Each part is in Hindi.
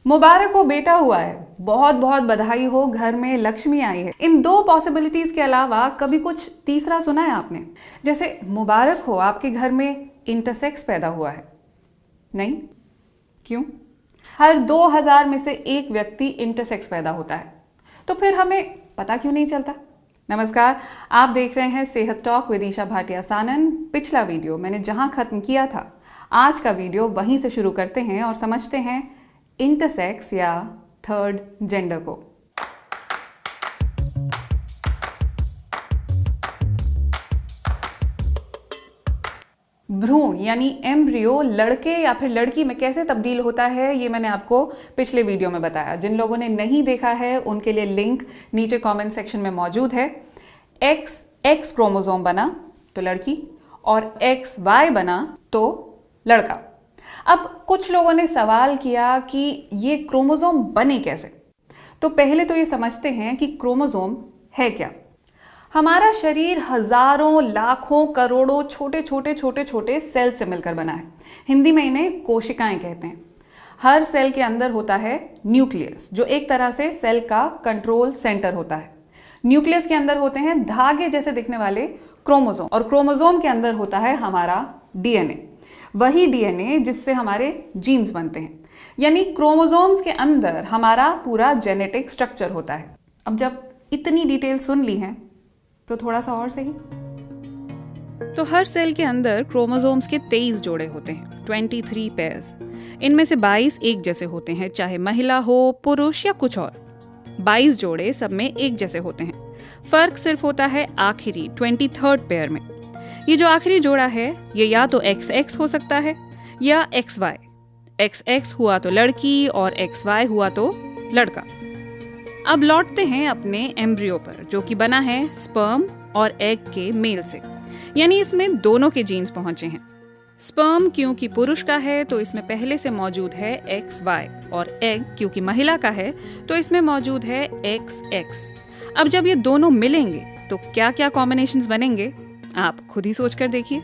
मुबारक हो, बेटा हुआ है, बहुत बहुत बधाई हो, घर में लक्ष्मी आई है। इन दो पॉसिबिलिटीज के अलावा कभी कुछ तीसरा सुना है आपने? जैसे मुबारक हो, आपके घर में इंटरसेक्स पैदा हुआ है। नहीं? क्यों? हर 2000 में से एक व्यक्ति इंटरसेक्स पैदा होता है, तो फिर हमें पता क्यों नहीं चलता? नमस्कार, आप देख रहे हैं सेहत टॉक विद ईशा भाटिया सानन। पिछला वीडियो मैंने जहां खत्म किया था, आज का वीडियो वहीं से शुरू करते हैं और समझते हैं इंटरसेक्स या थर्ड जेंडर को। भ्रूण यानी एम्ब्रियो लड़के या फिर लड़की में कैसे तब्दील होता है, ये मैंने आपको पिछले वीडियो में बताया। जिन लोगों ने नहीं देखा है उनके लिए लिंक नीचे कमेंट सेक्शन में मौजूद है। एक्स क्रोमोसोम बना तो लड़की और XY बना तो लड़का। अब कुछ लोगों ने सवाल किया कि ये क्रोमोसोम बने कैसे। तो पहले तो ये समझते हैं कि क्रोमोसोम है क्या। हमारा शरीर हजारों लाखों करोड़ों छोटे छोटे सेल से मिलकर बना है। हिंदी में इन्हें कोशिकाएं कहते हैं। हर सेल के अंदर होता है न्यूक्लियस, जो एक तरह से सेल का कंट्रोल सेंटर होता है। न्यूक्लियस के अंदर होते हैं धागे जैसे दिखने वाले क्रोमोसोम, और क्रोमोसोम के अंदर होता है हमारा डीएनए। वही डीएनए जिससे हमारे जीन्स बनते हैं। यानी क्रोमोसोम्स के अंदर हमारा पूरा जेनेटिक स्ट्रक्चर होता है। अब जब इतनी डिटेल सुन ली हैं तो थोड़ा सा और सही। तो हर सेल के अंदर क्रोमोसोम्स के 23 जोड़े होते हैं, 23 पेयर्स। इनमें से 22 एक जैसे होते हैं, चाहे महिला हो, पुरुष या कुछ और। 22 जोड़े सब में एक जैसे होते हैं। फर्क सिर्फ होता है आखिरी 23rd पेयर में। ये जो आखिरी जोड़ा है ये या तो XX हो सकता है या XY। XX हुआ तो लड़की और XY हुआ तो लड़का। अब लौटते हैं अपने एम्ब्रियो पर, जो कि बना है स्पर्म और एग के मेल से। यानी इसमें दोनों के जीन्स पहुंचे हैं। स्पर्म क्योंकि पुरुष का है तो इसमें पहले से मौजूद है XY, और एग क्योंकि महिला का है तो इसमें मौजूद है XX। अब जब ये दोनों मिलेंगे तो क्या क्या कॉम्बिनेशंस बनेंगे, आप खुद ही सोच कर देखिए।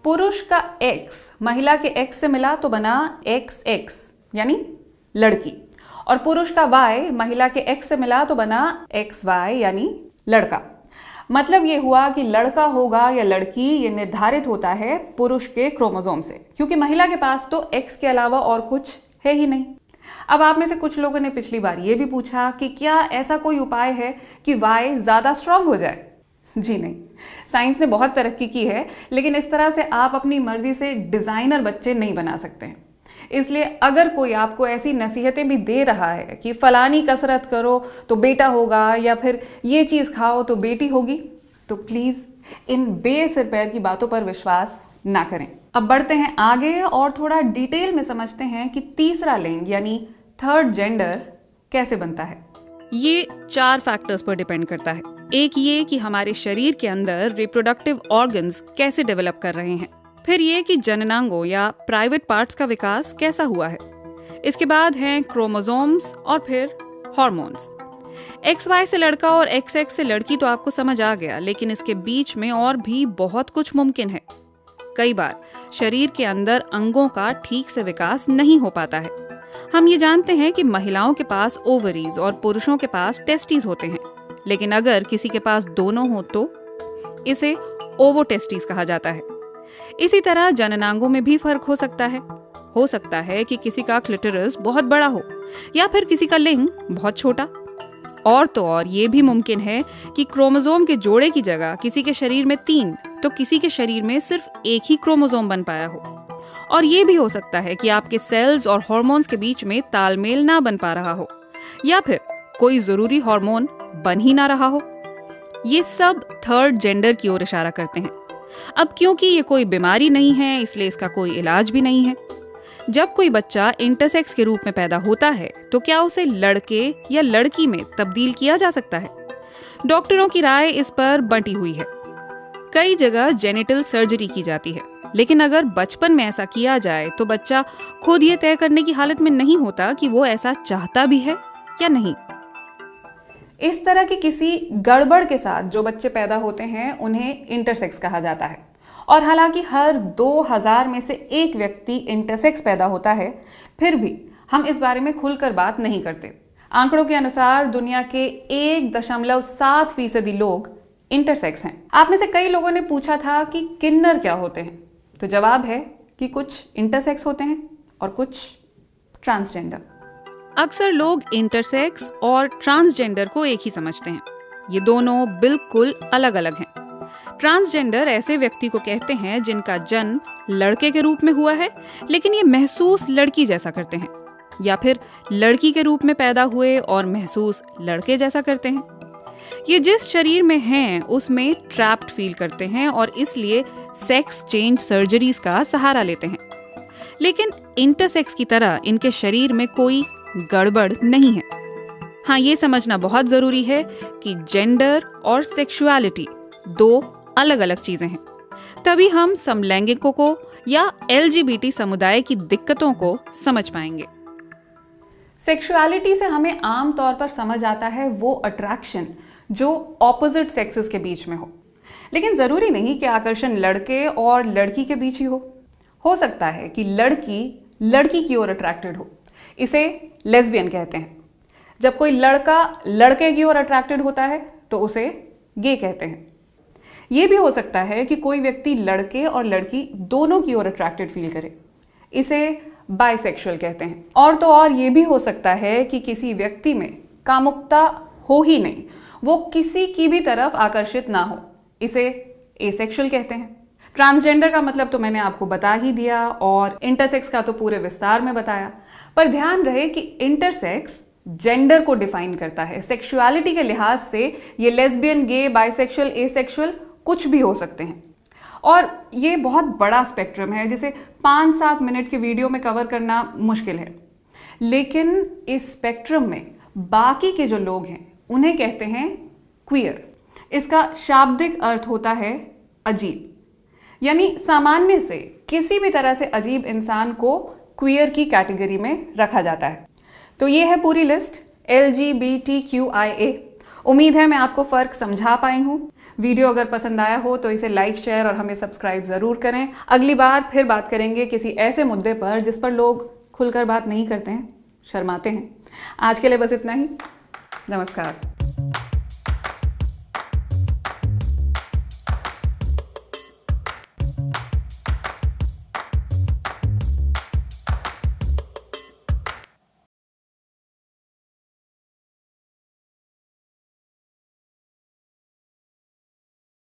पुरुष का X महिला के X से मिला तो बना XX यानी लड़की, और पुरुष का Y महिला के X से मिला तो बना XY यानी लड़का। मतलब ये हुआ कि लड़का होगा या लड़की ये निर्धारित होता है पुरुष के क्रोमोसोम से, क्योंकि महिला के पास तो X के अलावा और कुछ है ही नहीं। अब आप में से कुछ लोगों ने पिछली बार ये भी पूछा कि क्या ऐसा कोई उपाय है कि Y ज्यादा स्ट्रांग हो जाए। जी नहीं, साइंस ने बहुत तरक्की की है, लेकिन इस तरह से आप अपनी मर्जी से डिजाइनर बच्चे नहीं बना सकते हैं। इसलिए अगर कोई आपको ऐसी नसीहतें भी दे रहा है कि फलानी कसरत करो तो बेटा होगा, या फिर ये चीज खाओ तो बेटी होगी, तो प्लीज इन बेसिर पैर की बातों पर विश्वास ना करें। अब बढ़ते हैं आगे और थोड़ा डिटेल में समझते हैं कि तीसरा लिंग यानी थर्ड जेंडर कैसे बनता है। ये 4 फैक्टर्स पर डिपेंड करता है। एक ये कि हमारे शरीर के अंदर रिप्रोडक्टिव ऑर्गन्स कैसे डेवलप कर रहे हैं, फिर ये कि जननांगों या प्राइवेट पार्ट्स का विकास कैसा हुआ है। इसके बाद हैं क्रोमोसोम्स और फिर हार्मोन्स। XY से लड़का और XX से लड़की तो आपको समझ आ गया, लेकिन इसके बीच में और भी बहुत कुछ मुमकिन है। कई बार शरीर के अंदर अंगों का ठीक से विकास नहीं हो पाता है। हम ये जानते हैं कि महिलाओं के पास ओवरीज और पुरुषों के पास टेस्टिस होते हैं, लेकिन अगर किसी के पास दोनों हो तो इसे ओवोटेस्टिस कहा जाता है। इसी तरह जननांगों में भी फर्क हो सकता है। हो सकता है कि किसी का क्लिटोरिस बहुत बड़ा हो या फिर किसी का लिंग बहुत छोटा। और तो और ये भी मुमकिन है कि क्रोमोसोम के जोड़े की जगह किसी के शरीर में 3 तो किसी के शरीर में सिर्फ एक ही क्रोमोसोम बन पाया हो। और ये भी हो सकता है कि आपके सेल्स और हार्मोन्स के बीच में तालमेल ना बन पा रहा हो, या फिर कोई जरूरी हार्मोन बन ही ना रहा हो। ये सब थर्ड जेंडर की ओर इशारा करते हैं। अब क्योंकि ये कोई बीमारी नहीं है, इसलिए इसका कोई इलाज भी नहीं है। जब कोई बच्चा इंटरसेक्स के रूप में पैदा होता है तो क्या उसे लड़के या लड़की में तब्दील किया जा सकता है? डॉक्टरों की राय इस पर बंटी हुई है। कई जगह जेनिटल सर्जरी की जाती है, लेकिन अगर बचपन में ऐसा किया जाए तो बच्चा खुद ये तय करने की हालत में नहीं होता कि वो ऐसा चाहता भी है या नहीं। इस तरह की किसी गड़बड़ के साथ जो बच्चे पैदा होते हैं उन्हें इंटरसेक्स कहा जाता है। और हालांकि हर 2000 में से एक व्यक्ति इंटरसेक्स पैदा होता है, फिर भी हम इस बारे में खुलकर बात नहीं करते। आंकड़ों के अनुसार दुनिया के 1.7% लोग इंटरसेक्स हैं। आप में से कई लोगों ने पूछा था कि किन्नर क्या होते हैं, तो जवाब है कि कुछ इंटरसेक्स होते हैं और कुछ ट्रांसजेंडर। अक्सर लोग इंटरसेक्स और ट्रांसजेंडर को एक ही समझते हैं। ये दोनों बिल्कुल अलग अलग हैं। ट्रांसजेंडर ऐसे व्यक्ति को कहते हैं जिनका जन्म लड़के के रूप में हुआ है, लेकिन ये महसूस लड़की जैसा करते हैं, या फिर लड़की के रूप में पैदा हुए और महसूस लड़के जैसा करते हैं। ये जिस शरीर में हैं उसमें ट्रैप्ड फील करते हैं और इसलिए सेक्स चेंज सर्जरीज का सहारा लेते हैं। लेकिन इंटरसेक्स की तरह इनके शरीर में कोई गड़बड़ नहीं है। हाँ, ये समझना बहुत जरूरी है कि जेंडर और सेक्सुअलिटी दो अलग अलग चीजें हैं। तभी हम समलैंगिकों को या LGBT समुदाय की दिक्कतों को समझ पाएंगे। सेक्सुअलिटी से हमें आम तौर पर समझ आता है वो अट्रैक्शन जो ऑपोजिट सेक्सेस के बीच में हो, लेकिन जरूरी नहीं कि आकर्षण लड़के और लड़की के बीच ही हो सकता है कि लड़की लड़की की ओर अट्रैक्टेड हो। इसे लेस्बियन कहते हैं। जब कोई लड़का लड़के की ओर अट्रैक्टेड होता है तो उसे गे कहते हैं। यह भी हो सकता है कि कोई व्यक्ति लड़के और लड़की दोनों की ओर अट्रैक्टेड फील करे। इसे बाइसेक्सुअल कहते हैं। और तो और ये भी हो सकता है कि किसी व्यक्ति में कामुकता हो ही नहीं, वो किसी की भी तरफ आकर्षित ना हो। इसे एसेक्सुअल कहते हैं। ट्रांसजेंडर का मतलब तो मैंने आपको बता ही दिया और इंटरसेक्स का तो पूरे विस्तार में बताया। पर ध्यान रहे कि इंटरसेक्स जेंडर को डिफाइन करता है। सेक्सुअलिटी के लिहाज से ये लेस्बियन, गे, बाइसेक्सुअल, एसेक्सुअल कुछ भी हो सकते हैं। और ये बहुत बड़ा स्पेक्ट्रम है जिसे 5-7 मिनट की वीडियो में कवर करना मुश्किल है। लेकिन इस स्पेक्ट्रम में बाकी के जो लोग हैं उन्हें कहते हैं क्वियर। इसका शाब्दिक अर्थ होता है अजीब, यानी सामान्य से किसी भी तरह से अजीब इंसान को क्वियर की कैटेगरी में रखा जाता है। तो ये है पूरी लिस्ट LGBTQIA। उम्मीद है मैं आपको फर्क समझा पाई हूं। वीडियो अगर पसंद आया हो तो इसे लाइक, शेयर और हमें सब्सक्राइब जरूर करें। अगली बार फिर बात करेंगे किसी ऐसे मुद्दे पर जिस पर लोग खुलकर बात नहीं करते हैं, शर्माते हैं। आज के लिए बस इतना ही। नमस्कार।